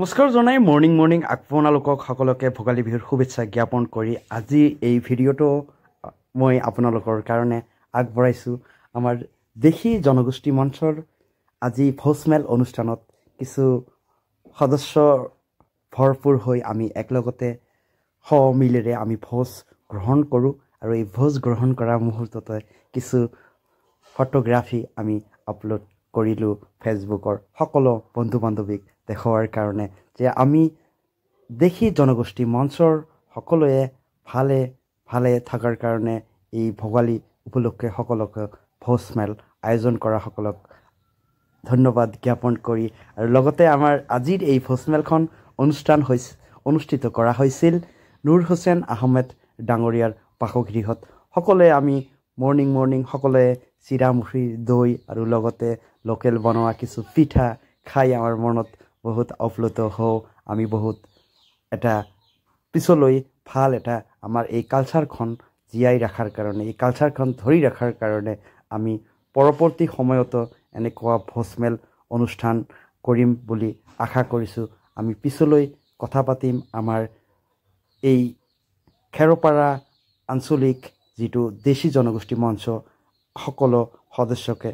নমস্কাৰ জনাই মৰ্নিং আপোনালোকক সকলোকে ভোগালী বিহুৰ শুভেচ্ছা জ্ঞাপন কৰি আজি এই ভিডিঅ'টো মই আপোনালোকৰ কাৰণে আগবঢ়াইছোঁ। আমাৰ দেশী জনগোষ্ঠী মঞ্চৰ আজি ভোজমেল অনুষ্ঠানত কিছু সদস্য ভৰপূৰ হৈ আমি একলগতে সমিলেৰে আমি ভোজ গ্ৰহণ কৰোঁ আৰু এই ভোজ গ্ৰহণ কৰা মুহূৰ্ততে কিছু ফটোগ্ৰাফি আমি আপলোড কৰিলোঁ ফেচবুকৰ সকলো বন্ধু বান্ধৱীক দেখুৱাৰ কাৰণে যে আমি দেশী জনগোষ্ঠী মঞ্চৰ সকলোৱে ভালে থকাৰ কাৰণে এই ভোগালী উপলক্ষে সকলোকে ভোজমেল আয়োজন কৰা সকলক ধন্যবাদ জ্ঞাপন কৰি আৰু লগতে আমাৰ আজিৰ এই ভোজমেলখন অনুষ্ঠিত কৰা হৈছিল নুৰ হুছেইন আহমেদ ডাঙৰীয়াৰ বাসগৃহত। সকলোৱে আমি মৰ্নিং সকলোৱে চিৰা মুড়ি দৈ আৰু লগতে লোকেল বনোৱা কিছু পিঠা খাই আমাৰ মনত বহুত আপ্লুত হওঁ। আমি বহুত এটা পিছলৈ ভাল এটা আমাৰ এই কালচাৰখন জীয়াই ৰখাৰ কাৰণে এই কালচাৰখন ধৰি ৰখাৰ কাৰণে আমি পৰৱৰ্তী সময়তো এনেকুৱা ভোজমেল অনুষ্ঠান কৰিম বুলি আশা কৰিছোঁ। আমি পিছলৈ কথা পাতিম আমাৰ এই খেৰপাৰা আঞ্চলিক যিটো দেশী জনগোষ্ঠী মঞ্চ সকলো সদস্যকে